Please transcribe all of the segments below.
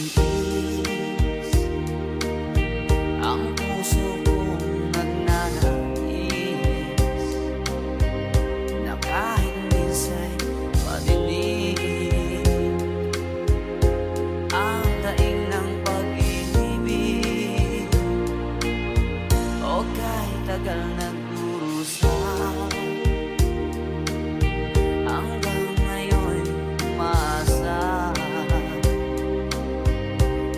titiis ang puso kong nagnanais na kahit minsa'y madilim ang daing ng pag-ibig o kahit tagal nagdurusa. Hanggang ngayon umaasa,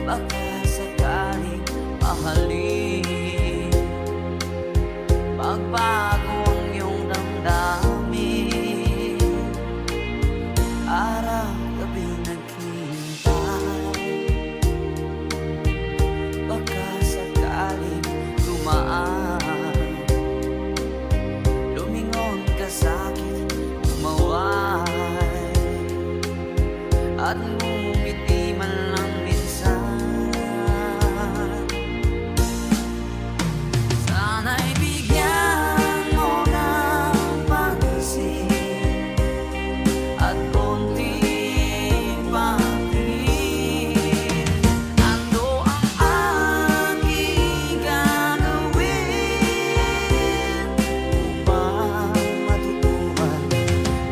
baka sakaling mahalin, magbago ang iyong damdamin. Araw-gabi naghihintay, baka sakaling dumaan, lumingon ka sa'kin, tumaway at ngumiti man lang minsan. Sana'y bigyan mo ng pansin at konting pagtingin. Ano ang aking gagawin upang matutuhan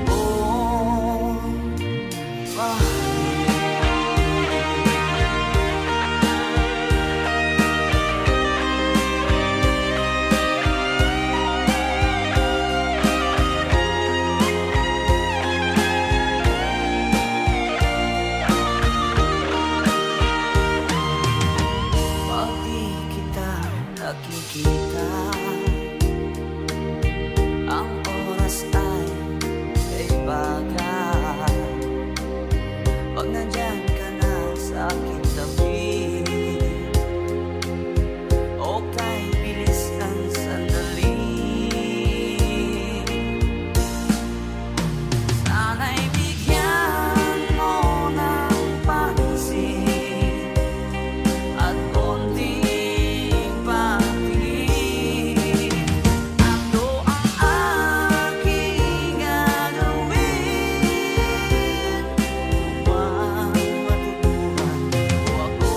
mong mahalin? Pag di kita nakikita, ang oras ay kaibagan. Pag nandyan ka na sa aking tabi, o kahit bilis ng sandali, sana'y bigyan mo ng pansin at konting pagtingin. Ano ang aking gagawin upang matutuhan mo ako?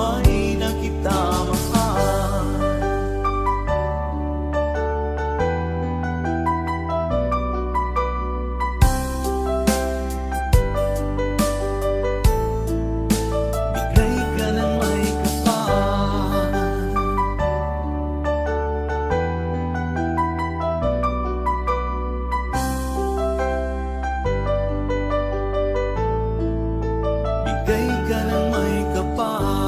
kamay na kita mahal. Bigay ka ng may kapal. Bigay ka ng may kapal.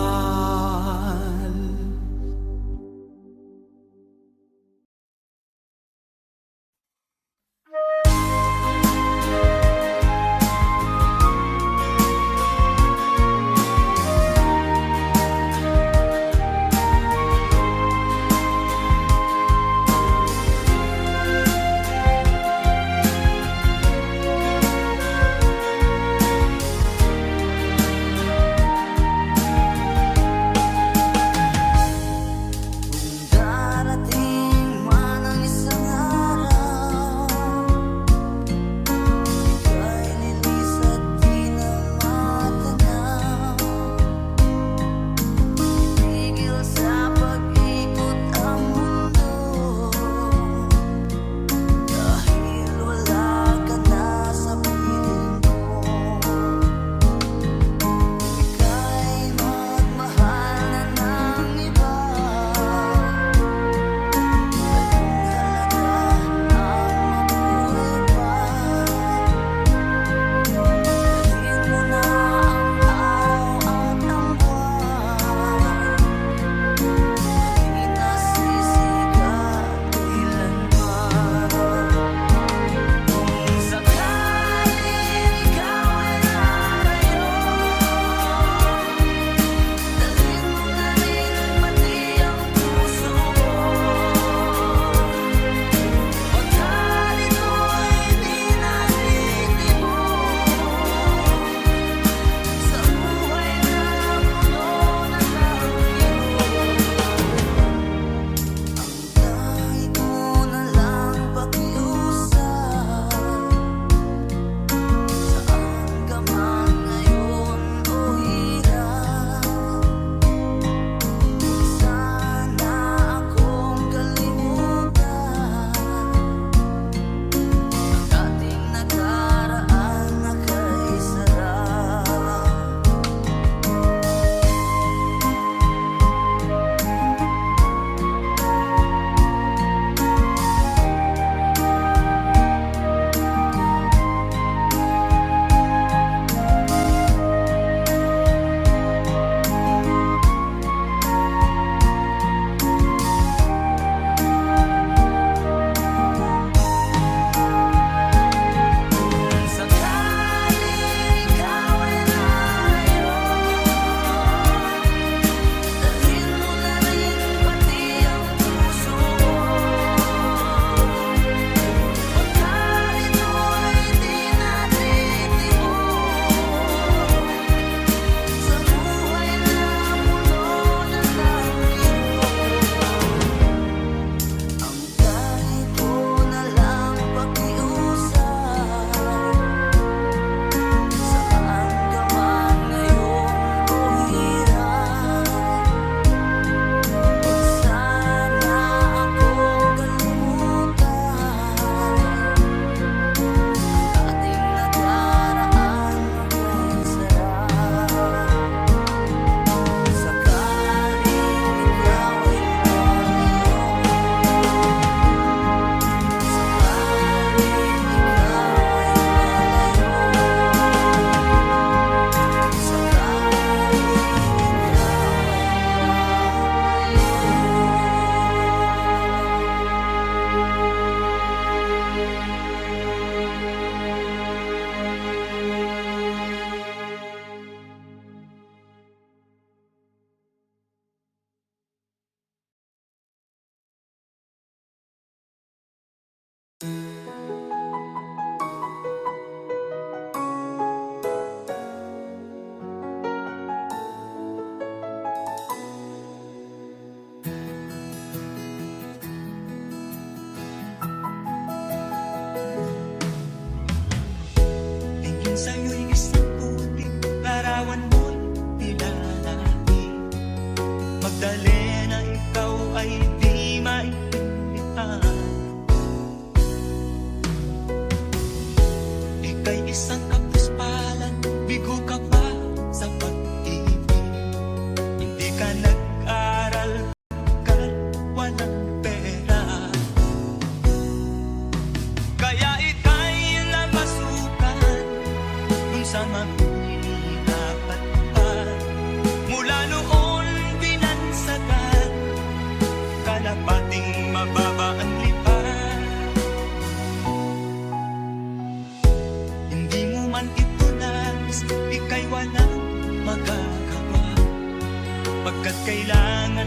Pagkat kailangan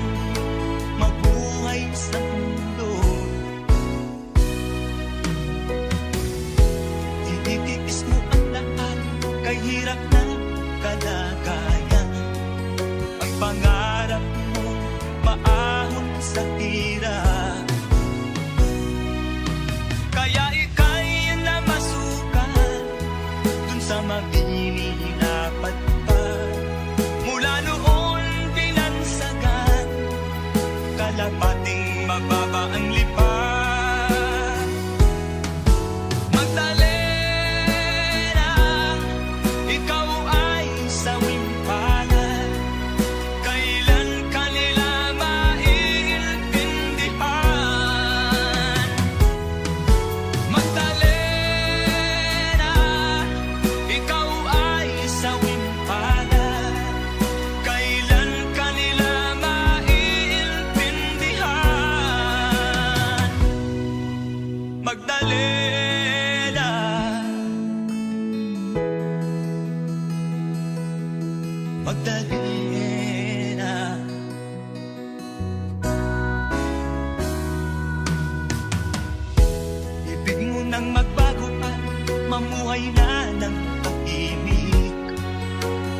mabuhay sa mundo. Ititiis mo ang lahat kay hirap na kalagayan. Ang pangarap mo maahon sa hirap. Kaya ika'y namasukan dun sa maghihinapat pa. Mula noon binansagan, kalapating mababa ang lipat. Magdalena, ikaw ay sawing palad. Kailan kanila maiintindihan? Magdalena, ikaw ay sawing palad. Kailan kanila maiintindihan? Magdalena, Magdalena. Ibig mo nang magbago pa, mamuhay na ng tahimik.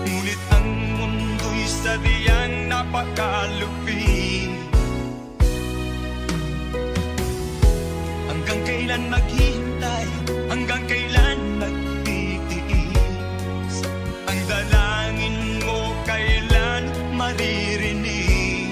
Ngunit ang mundo'y sadyang napakalupit. Hanggang kailan maghihintay? Hanggang kailan magtitiis? Ang dalangin mo kailan maririnig?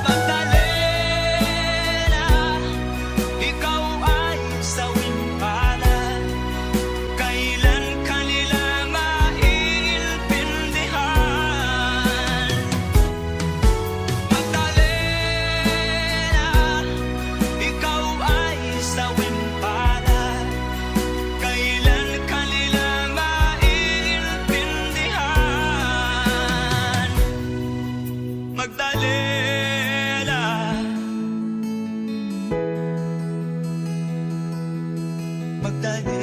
Magdalena, ikaw ay sawing palad. Kailan kanila maiintindihan? Magdalena, ikaw ay sawing palad. Kailan kanila maiintindihan? Magdalena, Magdalena.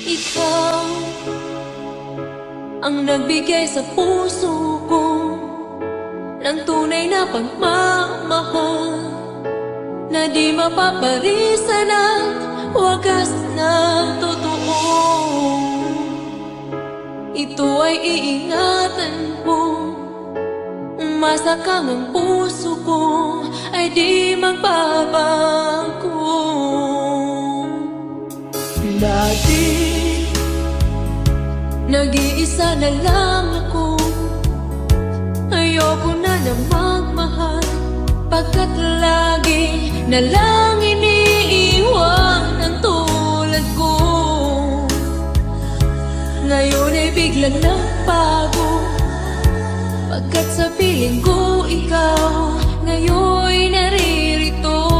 Ikaw ang nagbigay sa puso ko ng tunay na pagmamahal na di mapaparisan at wagas na totoo. Ito ay iingatan ko, umasa kang ang puso ko ay di magbabago. Dati nag-iisa na lang ako, ayoko na magmahal, pagkat lagi na lang iniiwan ang tulad ko. Ngayon ay biglang nagbago, pagkat sa piling ko ikaw ngayon'y naririto.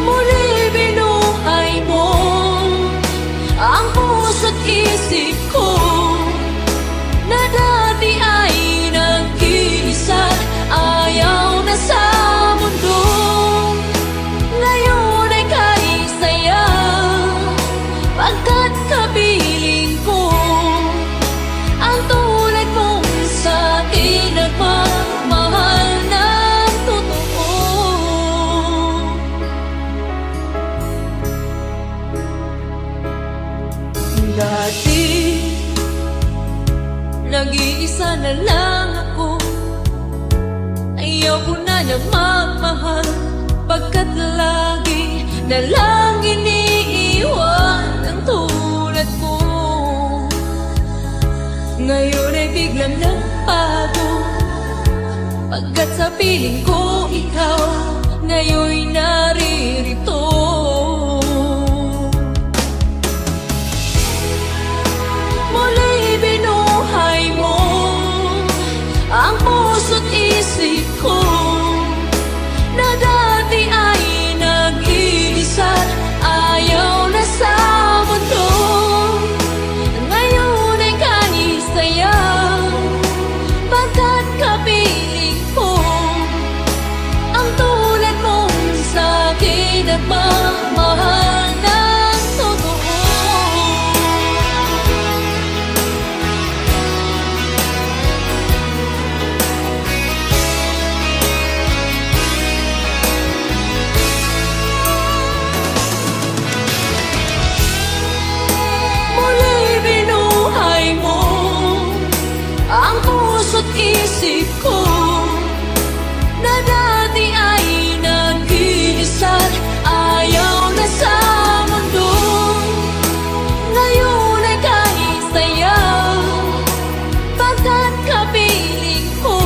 Muli binuhay mo ang puso't isip ko na dati ay nag-iisa, ayaw na sa mundo. Ngayon ay kay saya, pagkat kapiling ko ang tulad mo Dati nag-iisa na lang ako, ayaw ko na magmahal, pagkat lagi na lang iniiwan ang tulad mo. Ngayon ay biglang nagbago, pagkat sa piling ko ikaw ngayon'y naririto. Muli binuhay mo ang puso't isip ko, na dati ay nag-iisa, ayaw na sa mundo. Ngayon ay kanis saya, pagkat kapiling ko ang tulad mong sa'kin nagmamahal ng totoo. Muli binuhay mo ang puso't isip ko, na dati ay nag-iisa, ayaw na sa mundo. Ngayon ay kahit saya, pagkat kapiling ko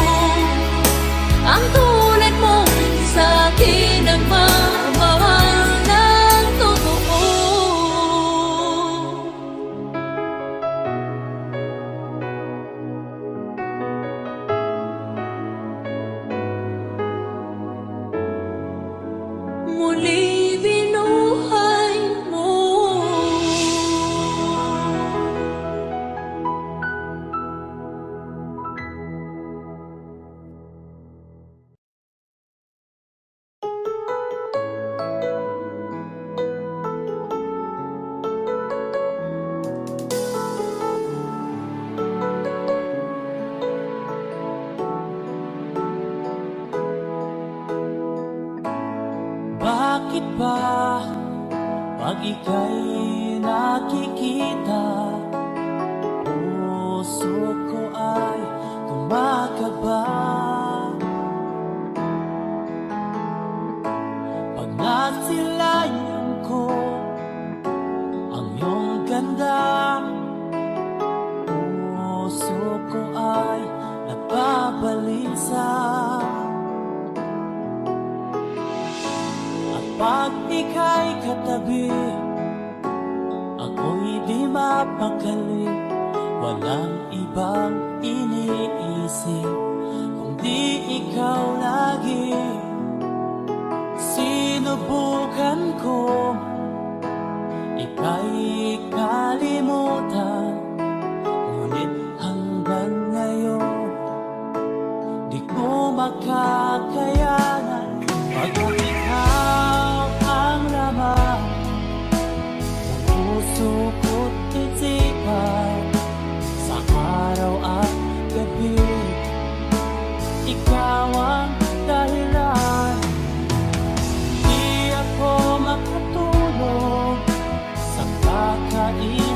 ang tulad mo sa'kin nagmamahal ng totoo. Muli binuhay mo. Bakit ba pag ika'y nakikita, puso ko ay kumakaba? Pag nasilayan ko ang iyong ganda, puso ko ay napabalisa. Pag ika'y katabi, ako'y di mapakali, walang ibang iniisip kundi ikaw lagi. Sinubukan ko ika'y kalimutan, ngunit hanggang ngayon di ko makakayanan. Pagkat ikaw ang laman ng puso ko't isipan, sa araw at gabi, ikaw ang dahilan. Di ako makatulog sa kakaisip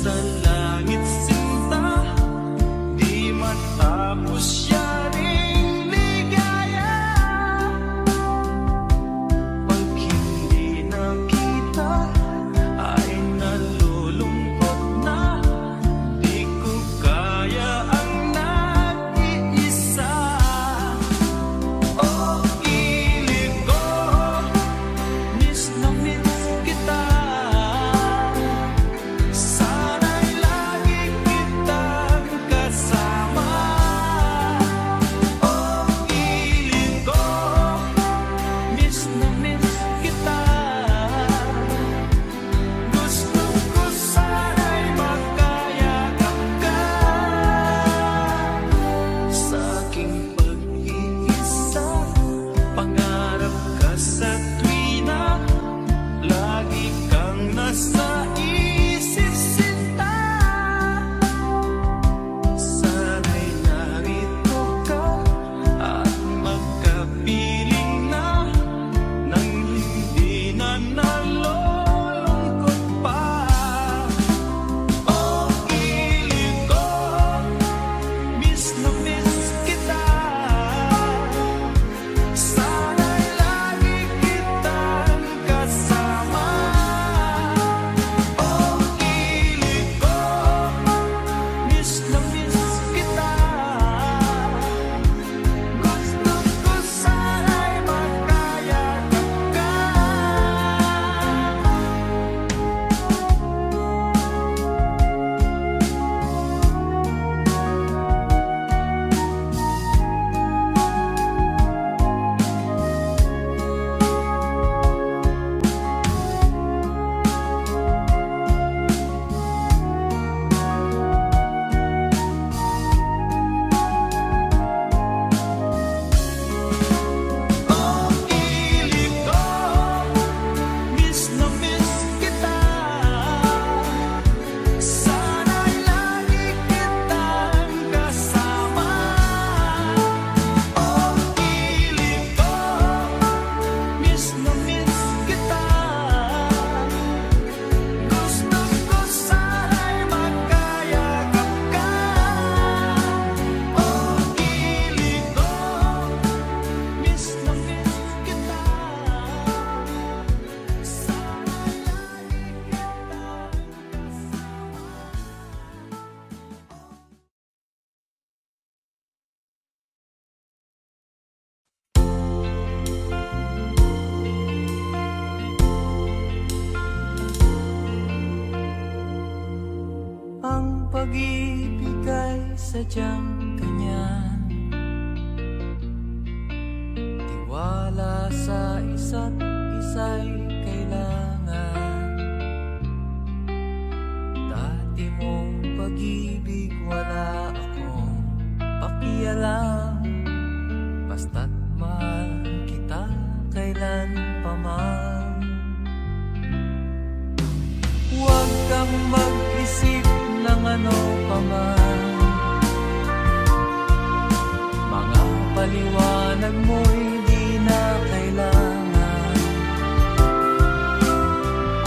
sa langit sinta, di matapos yaring ligaya. Pag hindi nakita ay nalulungkot na, di ko kaya ang nag-iisa. Oh, ilig ko, miss na miss kita. Sana'y lagi kitang kasama. Oh, ilig ko, miss na miss kita. Gusto ko sana'y makayakap ka sa aking pag-iisa. Pangarap ka sa tuwina, lagi kang nasa isip sinta. Sana'y narito ka at magkapiling na, nang hindi na nalulungkot pa. Oh, ilig ko, miss na miss kita. Sana'y lagi kitang kasama. Oh, ilig ko, miss na miss kita. Gusto ko sana'y makayakap ka. Oh, ilig ko, miss na miss kita. Sana'y lagi kitang kasama. Oh, ilig ko, miss na miss kita. Gusto ko sana'y makayakap ka. Oh, ilig ko, miss na miss kita. Sana'y lagi kitang Ang pag-ibig ay sadyang ganyan, tiwala sa isa't isa'y kailangan. Dati mong pag-ibig wala akong pakialam, basta't mahal kita kailan pa man. Huwag kang mag-isip ng ano pa man, mga paliwanag mo'y di na kailangan.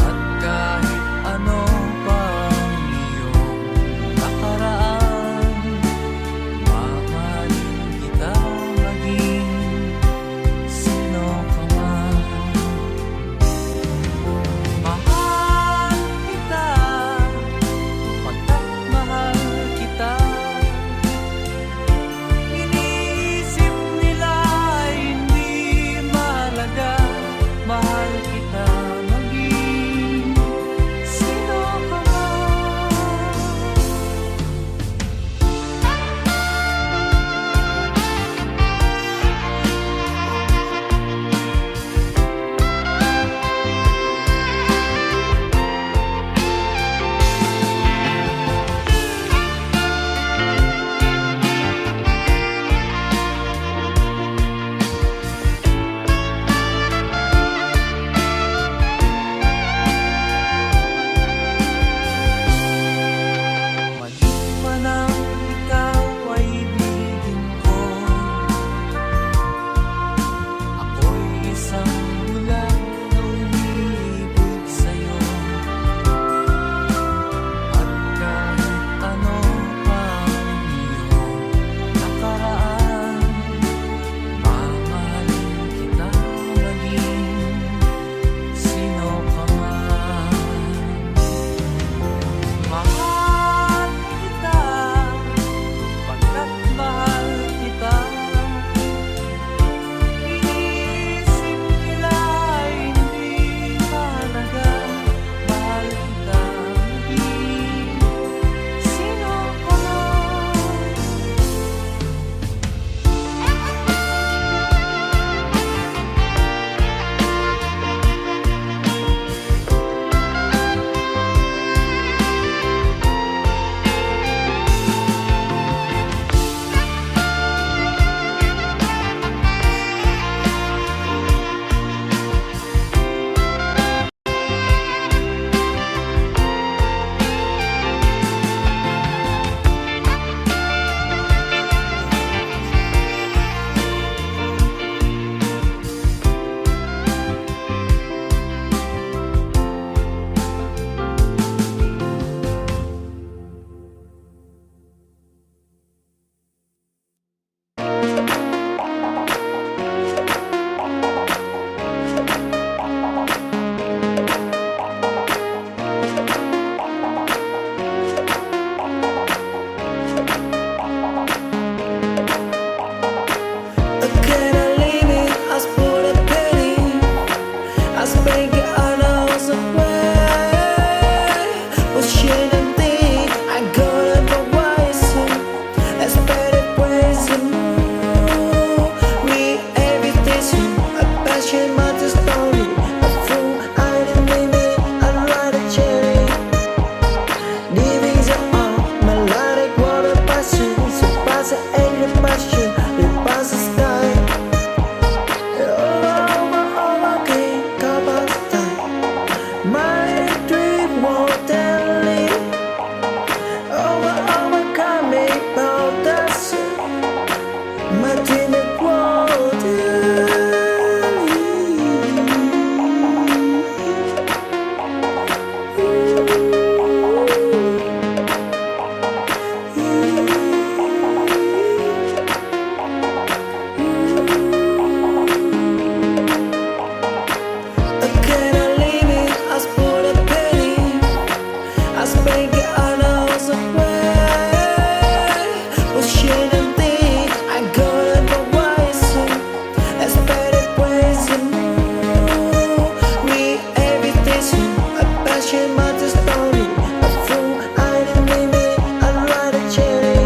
At kahit ano pa ang iyong nakaraan, mamahalin kita maging break it all else away. Bullshit and thing, I got it wiser. As better ways to move. We everything, a passion, but the story. A fool, I didn't name it, I light a cherry.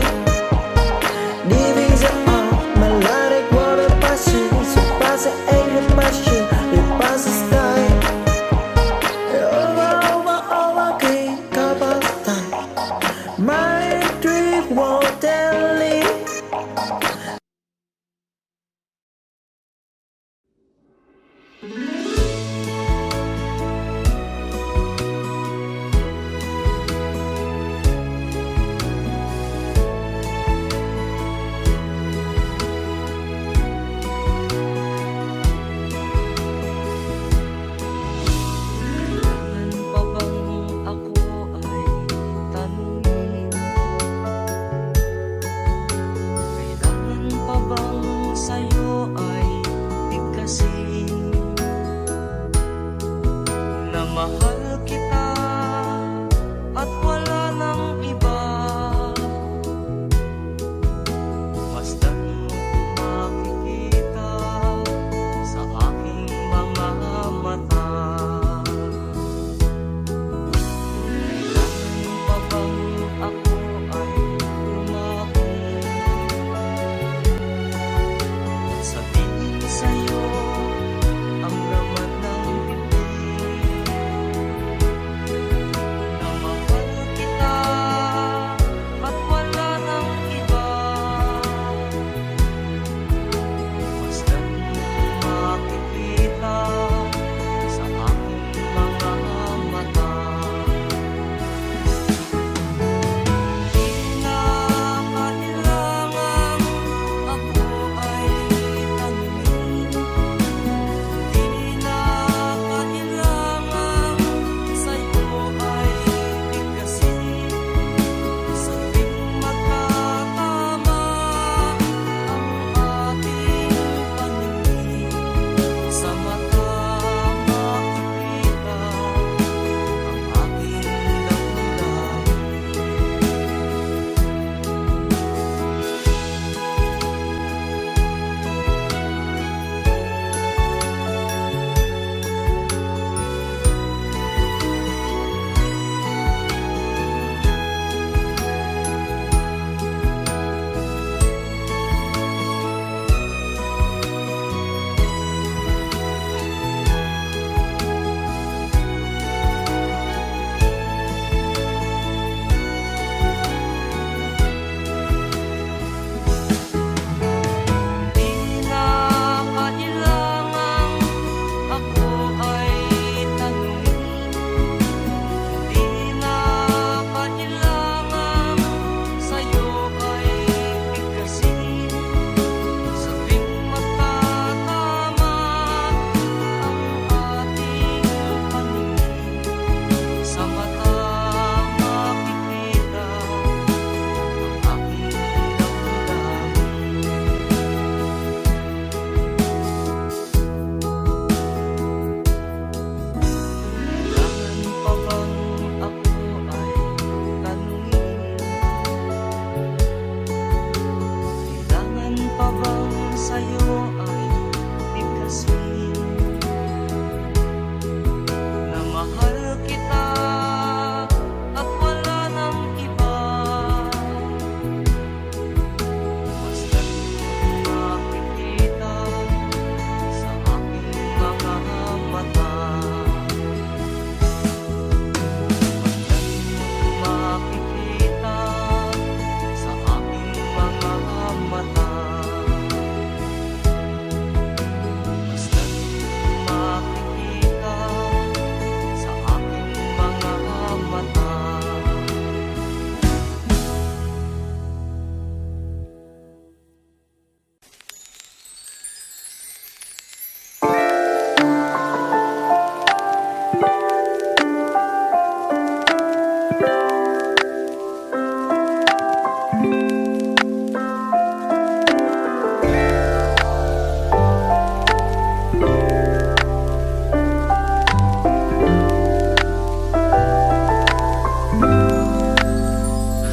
Divisa all, melodic water passion. So pass it, every passion, we pass the sky. Over, over, over, okay, kapal time.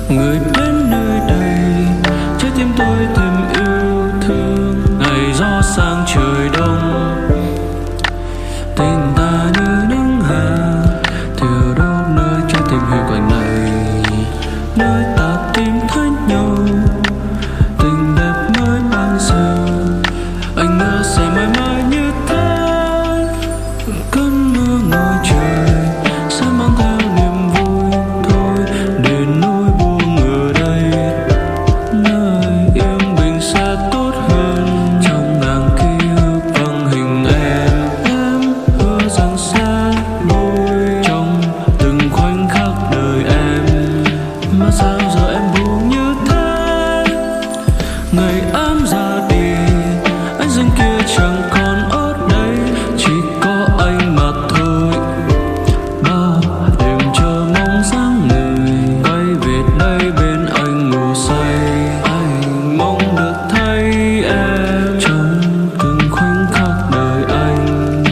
người đến nơi đây trái tim tôi thêm yêu thương. Ngày gió sang trời đông, tình ta như nắng hạ thiêu đốt nơi trái tim hiu quạnh này, nơi ta tìm thấy nhau, tình đẹp mới ban giờ. Anh ngỡ sẽ mãi mãi như thế, cơn mưa ngồi trời sẽ mang theo niềm vui thôi, để nỗi buồn ở đây nơi yên bình sẽ tốt hơn. Trong ngàn ký ức bằng hình em hứa rằng sẽ vui trong từng khoảnh khắc đời em. Mà sao giờ em buồn như thế, ngày em ra đi anh dưng kia chẳng còn ở đây, chỉ có anh mà thôi. Bao đêm chờ mong sáng người quay về đây bên anh ngủ say. Anh mong được thấy em trong từng khoảnh khắc đời anh,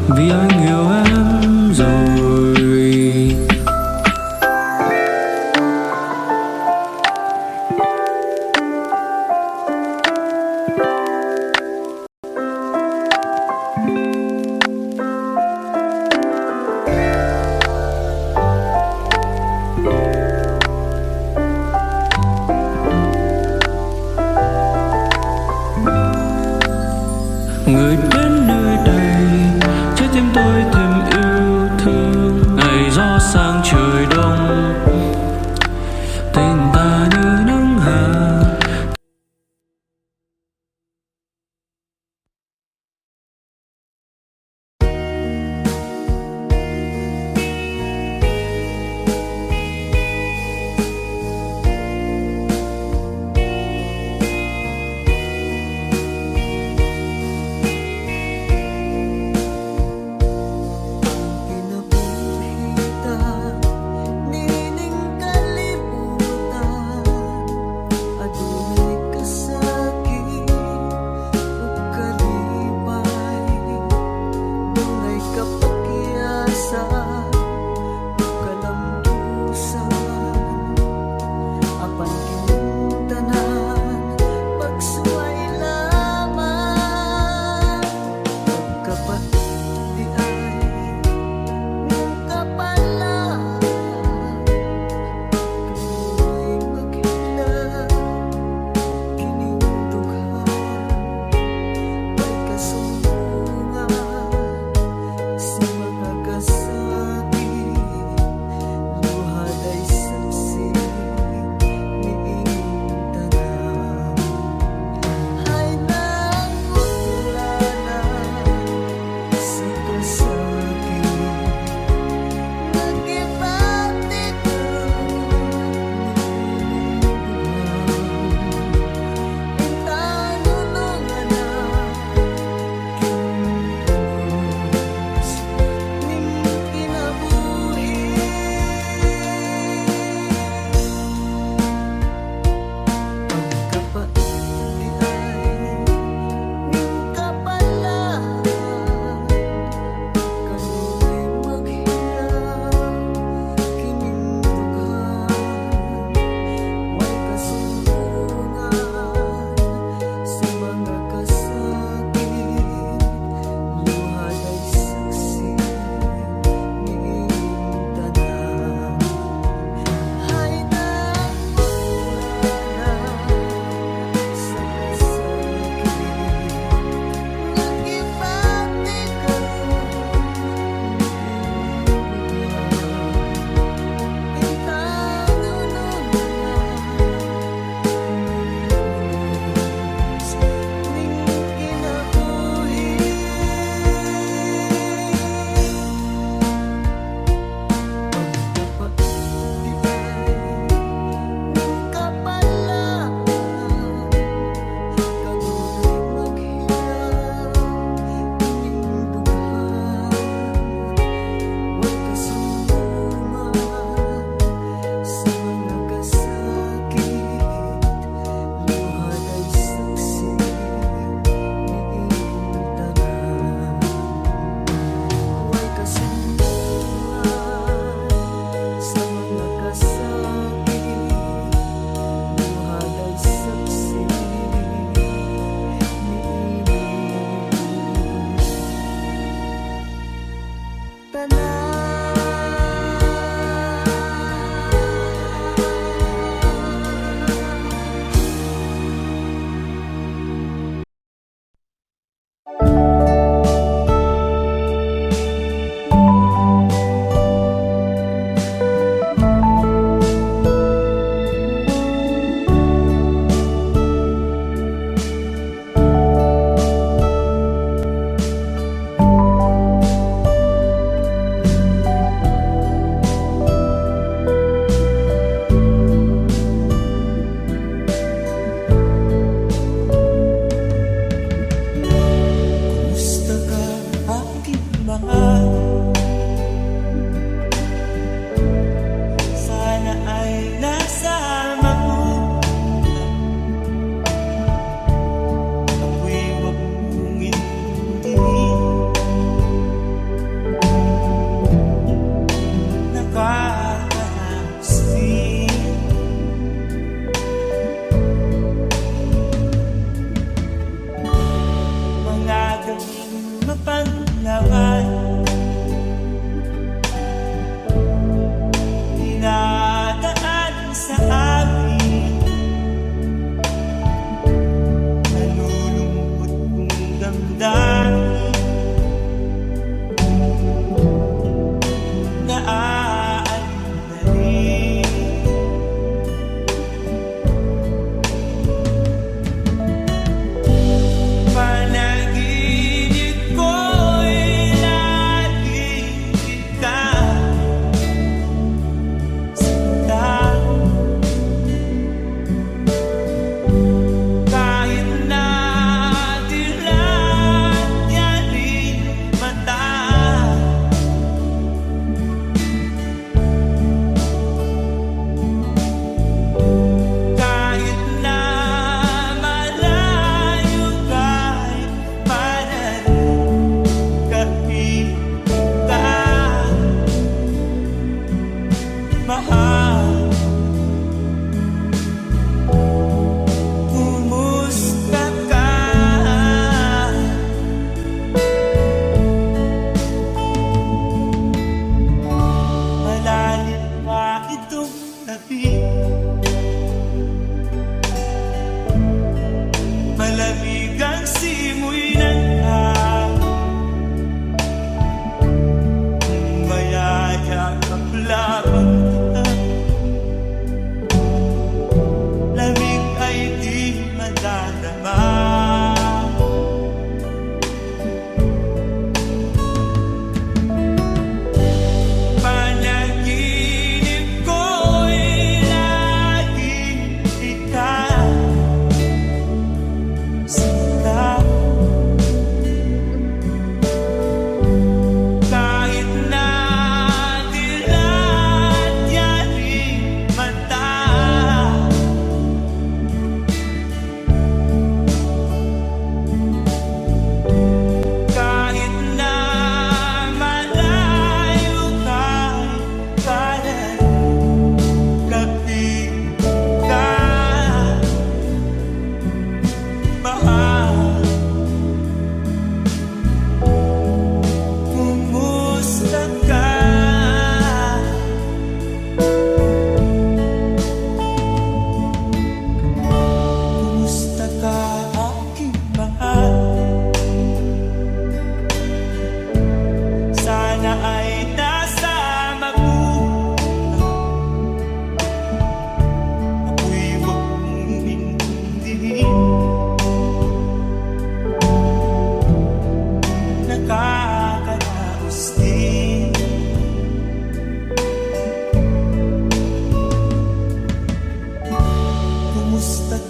vì anh yêu em rồi. Người đến nơi đây trái tim tôi thêm yêu thương. Ngày gió sang trời đông, tình ta như nắng hạ.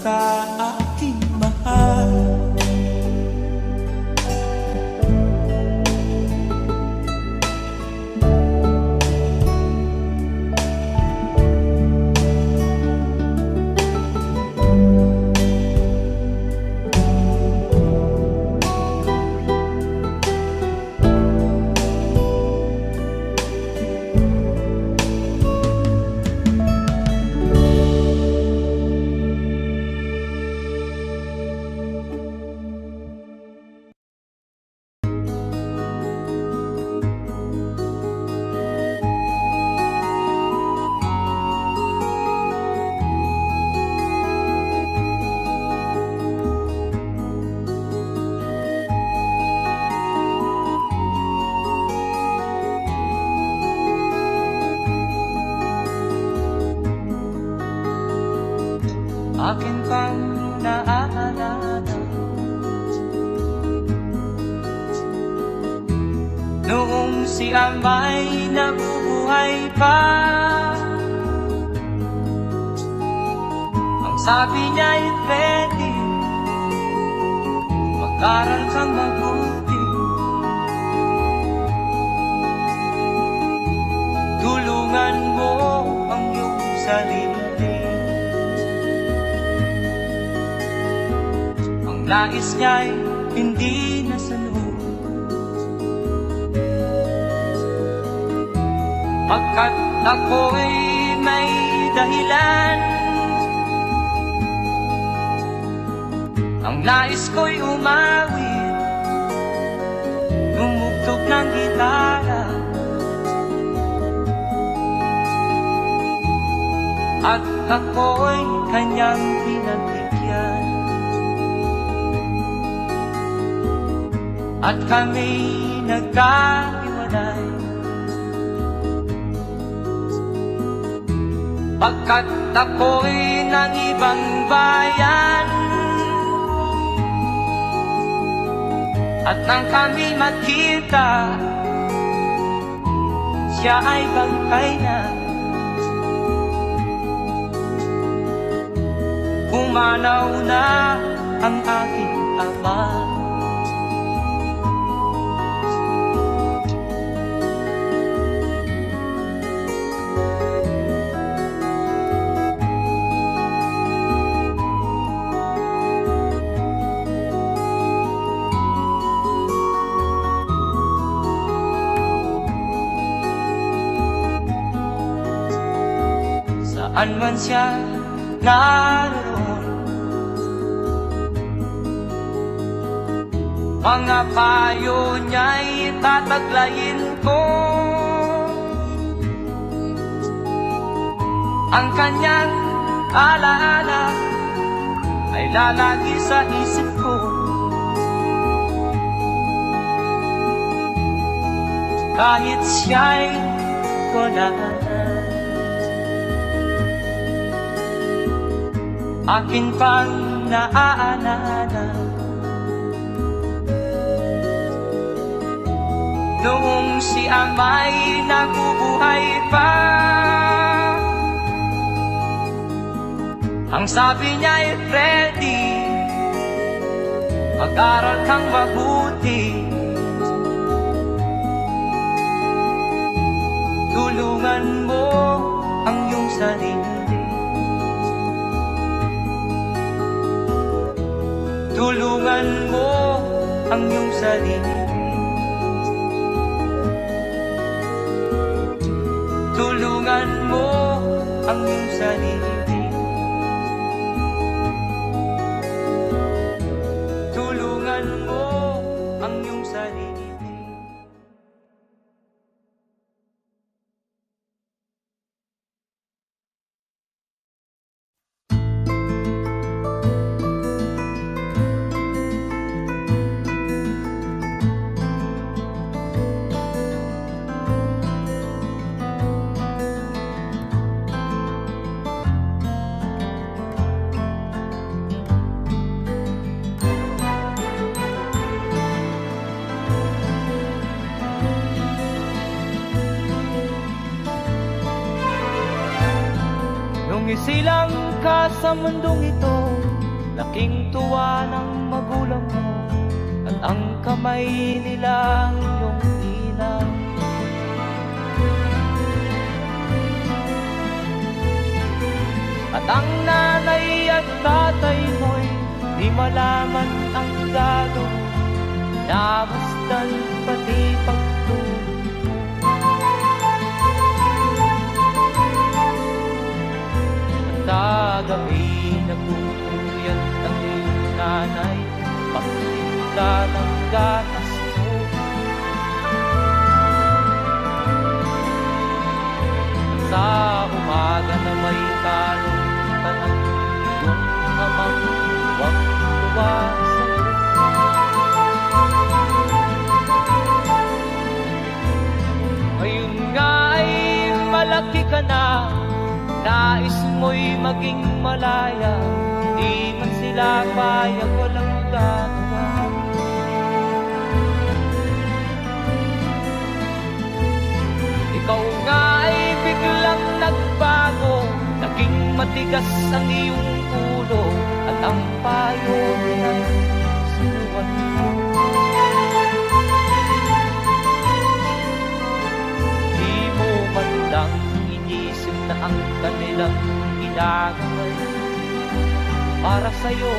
sa aking mahal. Akin pang naaalala noong si Amay nabubuhay pa. Ang sabi niya'y pwede mag-aral kang mabuti, tulungan mo ang iyong sarili. Nais niya'y hindi nasunod, pagkat ako'y may dahilan. Ang nais ko'y umawit, tumugtog ng gitara, at ako'y kanyang pinagbigyan. At kami nagkahiwalay, pagkat ako'y ng ibang bayan. At nang kami magkita, siya ay bangkay na. Pumanaw na ang aking ama. Saan man siya naroon, mga payo niya'y tataglayin ko. Ang kanyang alaala ay lalagi sa isip ko. Kahit siya'y wala na, akin pang naaalala noong si Amay nabubuhay pa. Ang sabi niya'y Freddy, mag-aral kang mabuti, tulungan mo ang iyong sarili. Tulungan mo ang iyong sarili. Tulungan mo ang iyong sarili. Tulungan mo ang iyong sarili. Isilang ka sa mundong ito, Laking tuwa ng magulang mo at ang kamay nila iyong ilaw. At ang nanay at tatay mo'y di malaman ang gagawin, namasdan pati pagtulog. Sa gabi nagpupuyat ang iyong nanay, pagtimpla ng gatas mo. Sa umaga na may kalungkutan ang iyong amang tuwang-tuwa sa'yo. Ngayon nga ay malaki ka na, nais mo'y maging malaya, di man sila payag, walang gagawa. Ikaw nga ay biglang nagbago, naging matigas ang iyong ulo, at ang payo ay sinuwan mo. Di mo man lang inisip na ang kanilang ginagaway para sa'yo.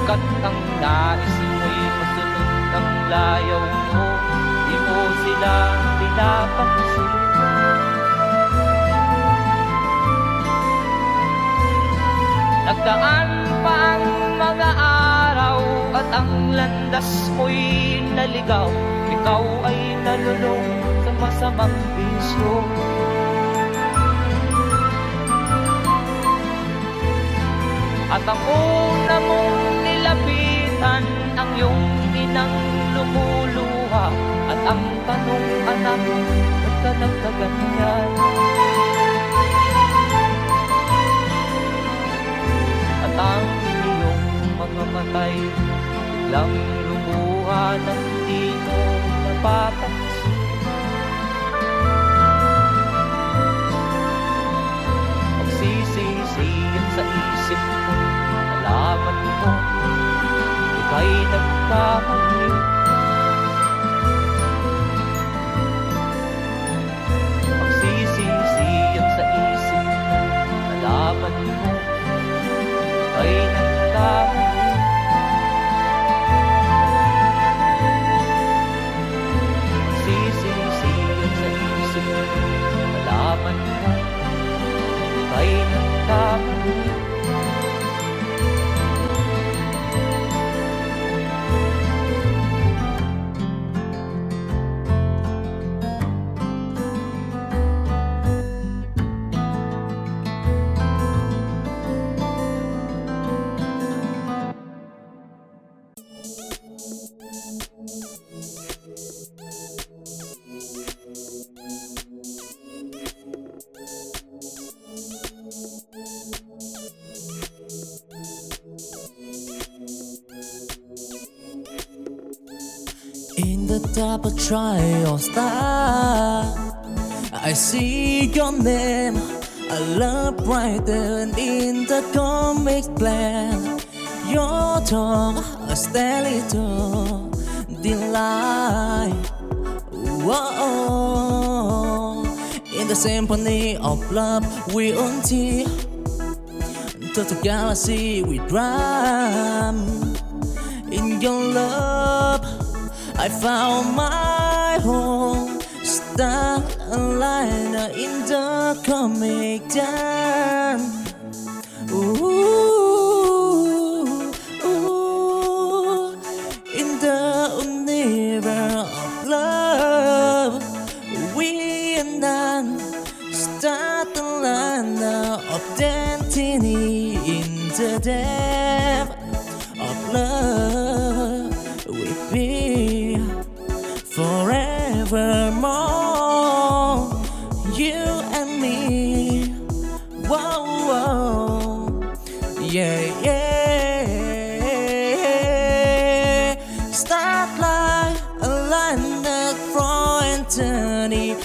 Kat ang nais mo'y masunod ang layaw mo, di mo sila pinapansin. Nagdaan pa ang mga araw at ang landas mo'y naligaw, ikaw ay nalulong sa masamang bisyo. At ang una mong nilapitan ang iyong inang lumuluha, at ang tanong, anak, ba't ka nagkaganyan? At ang iyong mga matay biglang lumuha nang di mo napapansin. Magsisisiyan sa isip mo, nalaman mo ika'y nagkamali. Magsisisiyan sa isip mo, nalaman mo ika'y nagkamali. Magsisisiyan sa isip mo, nalaman mo ika'y nagkamali. In the top of trial star, I see your name. I love brighten in the comic plan. Your tongue, a stellito delight. Whoa, in the symphony of love, we until to the galaxy we drum. In your love, I found my home. Starline in the comic jam. Ooh, ooh, in the universe of love, we are none. Start the line of destiny in the depth of love. We be forevermore, you and me. Whoa, whoa, yeah, yeah. Starlight, a line that for eternity.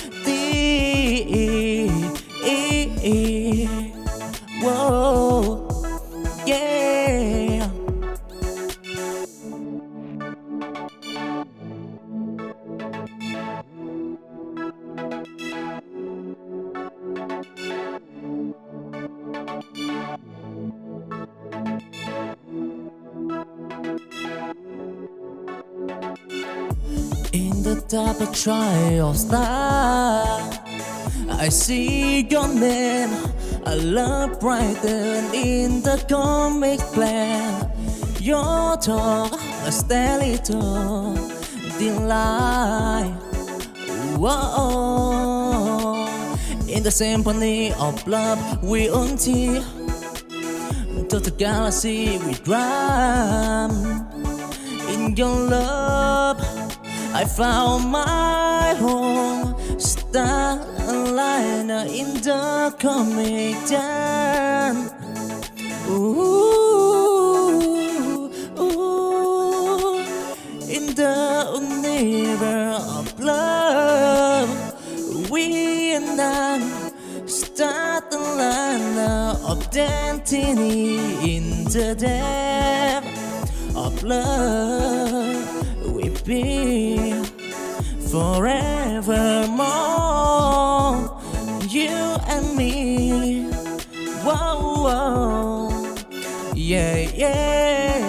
top of trial star. I see your name, a love brighter in the comic plan. Your talk, a steady talk, delight. Whoa, in the symphony of love, we until to the galaxy we drum. In your love, I found my home. Starline in the comic dance. Ooh, ooh, in the universe of love, we and I start the line of destiny. In the depth of love, we be forevermore. You and me. Whoa, whoa. Yeah, yeah.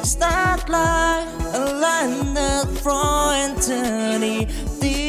Start like a line from eternity.